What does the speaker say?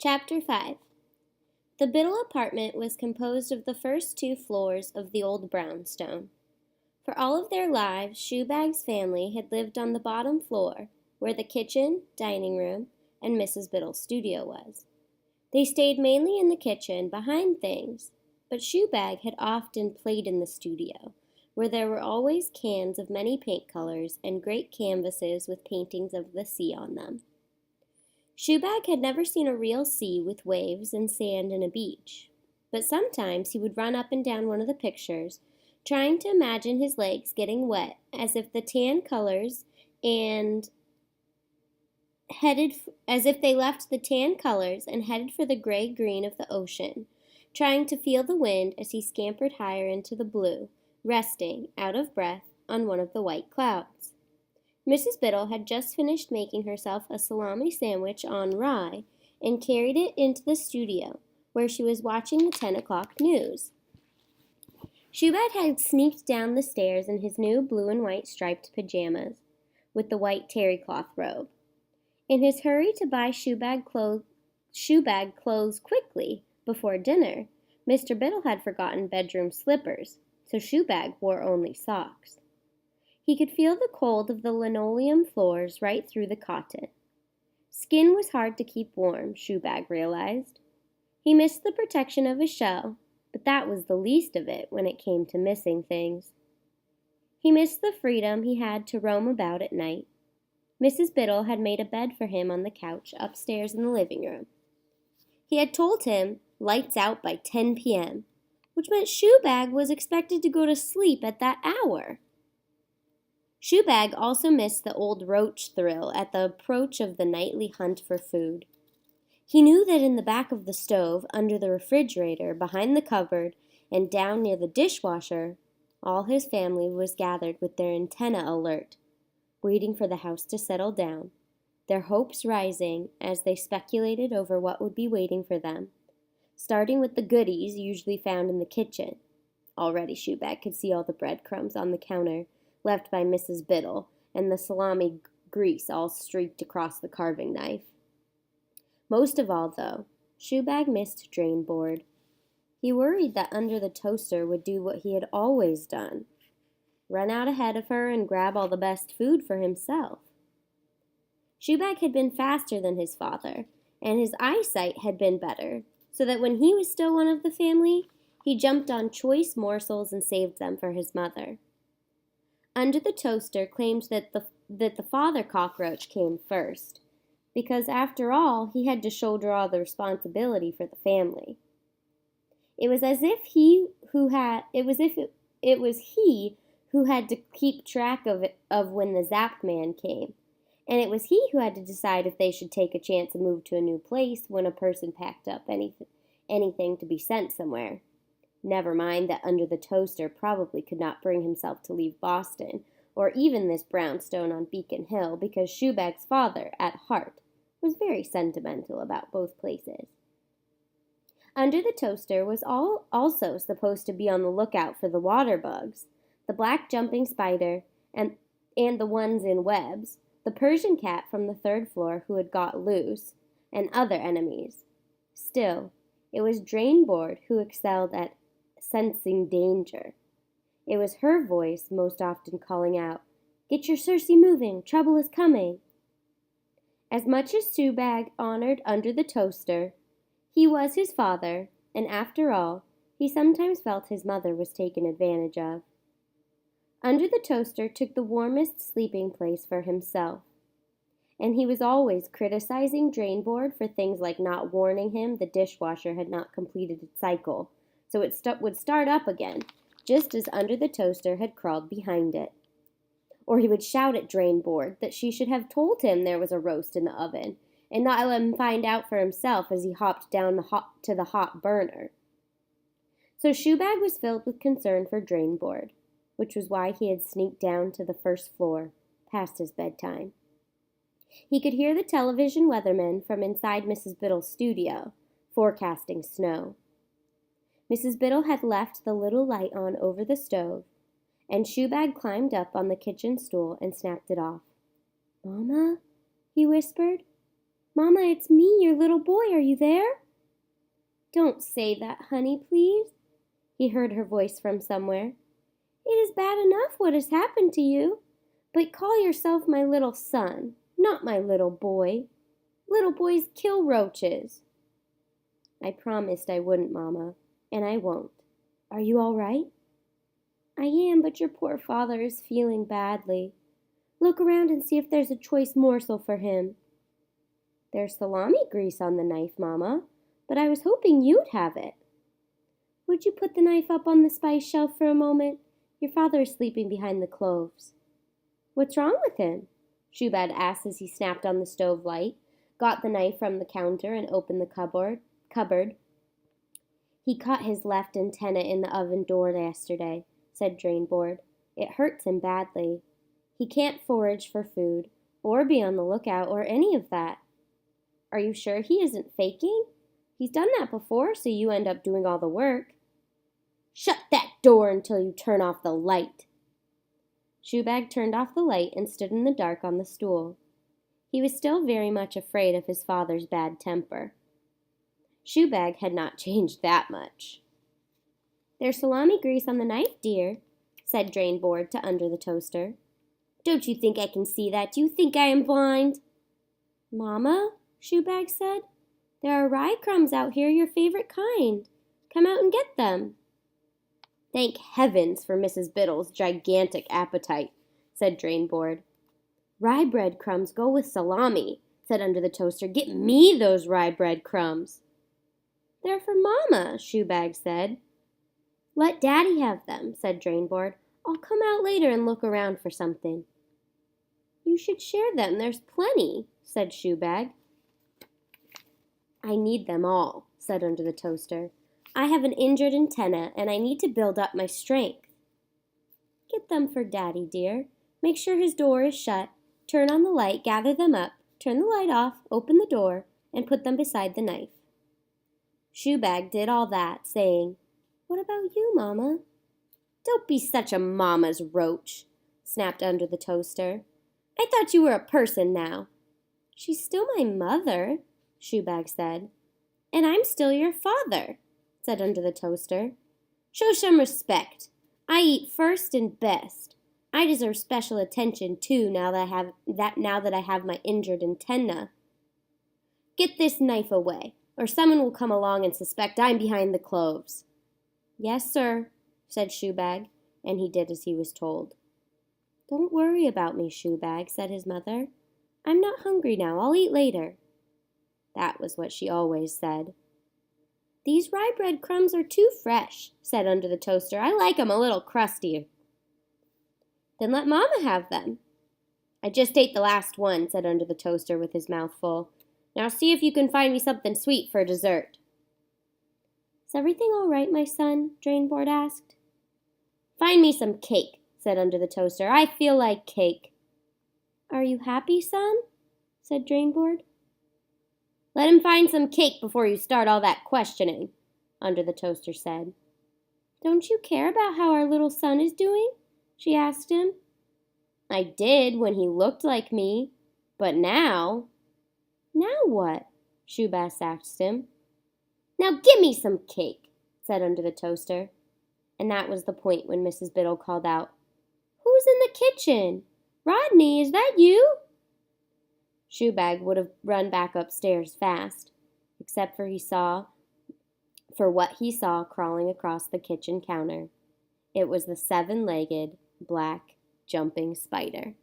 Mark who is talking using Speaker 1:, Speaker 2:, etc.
Speaker 1: Chapter 5. The Biddle apartment was composed of the first two floors of the old brownstone. For all of their lives, Shoebag's family had lived on the bottom floor, where the kitchen, dining room, and Mrs. Biddle's studio was. They stayed mainly in the kitchen, behind things, but Shoebag had often played in the studio, where there were always cans of many paint colors and great canvases with paintings of the sea on them. Shoebag had never seen a real sea with waves and sand and a beach, but sometimes he would run up and down one of the pictures, trying to imagine his legs getting wet as if the tan colors and as if they left the tan colors and headed for the gray-green of the ocean, trying to feel the wind as he scampered higher into the blue, resting, out of breath, on one of the white clouds. Mrs. Biddle had just finished making herself a salami sandwich on rye and carried it into the studio, where she was watching the 10 o'clock news. Shoebag had sneaked down the stairs in his new blue and white striped pajamas, with the white terry cloth robe. In his hurry to buy Shoebag clothes quickly before dinner, Mr. Biddle had forgotten bedroom slippers, so Shoebag wore only socks. He could feel the cold of the linoleum floors right through the cotton. Skin was hard to keep warm, Shoebag realized. He missed the protection of his shell, but that was the least of it when it came to missing things. He missed the freedom he had to roam about at night. Mrs. Biddle had made a bed for him on the couch upstairs in the living room. He had told him, lights out by 10 p.m., which meant Shoebag was expected to go to sleep at that hour. Shoebag also missed the old roach thrill at the approach of the nightly hunt for food. He knew that in the back of the stove, under the refrigerator, behind the cupboard, and down near the dishwasher, all his family was gathered with their antennae alert, waiting for the house to settle down, their hopes rising as they speculated over what would be waiting for them, starting with the goodies usually found in the kitchen. Already Shoebag could see all the breadcrumbs on the counter, left by Mrs. Biddle, and the salami grease all streaked across the carving knife. Most of all, though, Shoebag missed drain board. He worried that Under the Toaster would do what he had always done, run out ahead of her and grab all the best food for himself. Shoebag had been faster than his father, and his eyesight had been better, so that when he was still one of the family, he jumped on choice morsels and saved them for his mother. Under the Toaster claimed that the father cockroach came first, because after all he had to shoulder all the responsibility for the family. It was he who had to keep track of when the Zap Man came, and it was he who had to decide if they should take a chance and move to a new place when a person packed up anything to be sent somewhere. Never mind that Under the Toaster probably could not bring himself to leave Boston, or even this brownstone on Beacon Hill, because Shoebag's father, at heart, was very sentimental about both places. Under the Toaster was also supposed to be on the lookout for the water bugs, the black jumping spider, and the ones in webs, the Persian cat from the 3rd floor who had got loose, and other enemies. Still, it was Drain Board who excelled at sensing danger. It was her voice most often calling out, "Get your Circe moving, trouble is coming." As much as Shoebag honored Under the Toaster, he was his father, and after all, he sometimes felt his mother was taken advantage of. Under the Toaster took the warmest sleeping place for himself, and he was always criticizing Drain Board for things like not warning him the dishwasher had not completed its cycle, so it would start up again, just as Under the Toaster had crawled behind it. Or he would shout at Drain Board that she should have told him there was a roast in the oven, and not let him find out for himself as he hopped down to the hot burner. So Shoebag was filled with concern for Drain Board, which was why he had sneaked down to the 1st floor, past his bedtime. He could hear the television weatherman from inside Mrs. Biddle's studio, forecasting snow. Mrs. Biddle had left the little light on over the stove, and Shoebag climbed up on the kitchen stool and snapped it off. "Mama?" he whispered. Mama, it's me, your little boy. Are you there? Don't say that, honey, please. He heard her voice from somewhere. It is bad enough what has happened to you, but call yourself my little son, not my little boy. Little boys kill roaches. I promised I wouldn't, Mama, and I won't. Are you all right? I am, but your poor father is feeling badly. Look around and see if there's a choice morsel for him. There's salami grease on the knife, Mama, but I was hoping you'd have it. Would you put the knife up on the spice shelf for a moment? Your father is sleeping behind the cloves. What's wrong with him? Shoebag asked as he snapped on the stove light, got the knife from the counter, and opened the cupboard. He cut his left antenna in the oven door yesterday, said Drainboard. It hurts him badly. He can't forage for food, or be on the lookout, or any of that. Are you sure he isn't faking? He's done that before, so you end up doing all the work. Shut that door until you turn off the light. Shoebag turned off the light and stood in the dark on the stool. He was still very much afraid of his father's bad temper. Shoebag had not changed that much. There's salami grease on the knife, dear, said Drainboard to Under the Toaster. Don't you think I can see that? Do you think I am blind? Mama, Shoebag said, there are rye crumbs out here, your favorite kind. Come out and get them. Thank heavens for Mrs. Biddle's gigantic appetite, said Drainboard. Rye bread crumbs go with salami, said Under the Toaster. Get me those rye bread crumbs. They're for Mama, Shoebag said. Let Daddy have them, said Drainboard. I'll come out later and look around for something. You should share them, there's plenty, said Shoebag. I need them all, said Under the Toaster. I have an injured antenna, and I need to build up my strength. Get them for Daddy, dear. Make sure his door is shut. Turn on the light, gather them up, turn the light off, open the door, and put them beside the knife. Shoebag did all that, saying, What about you, Mama? Don't be such a mama's roach, snapped Under the Toaster. I thought you were a person now. She's still my mother, Shoebag said. And I'm still your father, said Under the Toaster. Show some respect. I eat first and best. I deserve special attention, too, now that I have my injured antenna. Get this knife away, or someone will come along and suspect I'm behind the cloves. Yes, sir, said Shoebag, and he did as he was told. Don't worry about me, Shoebag, said his mother. I'm not hungry now. I'll eat later. That was what she always said. These rye bread crumbs are too fresh, said Under the Toaster. I like 'em a little crusty. Then let Mama have them. I just ate the last one, said Under the Toaster with his mouth full. Now see if you can find me something sweet for dessert. Is everything all right, my son? Drainboard asked. Find me some cake, said Under the Toaster. I feel like cake. Are you happy, son? Said Drainboard. Let him find some cake before you start all that questioning, Under the Toaster said. Don't you care about how our little son is doing? She asked him. I did when he looked like me, but now... Now what? Shoebag asked him. Now give me some cake, said Under the Toaster. And that was the point when Mrs. Biddle called out, Who's in the kitchen? Rodney, is that you? Shoebag would have run back upstairs fast, except for what he saw crawling across the kitchen counter. It was the 7-legged, black, jumping spider.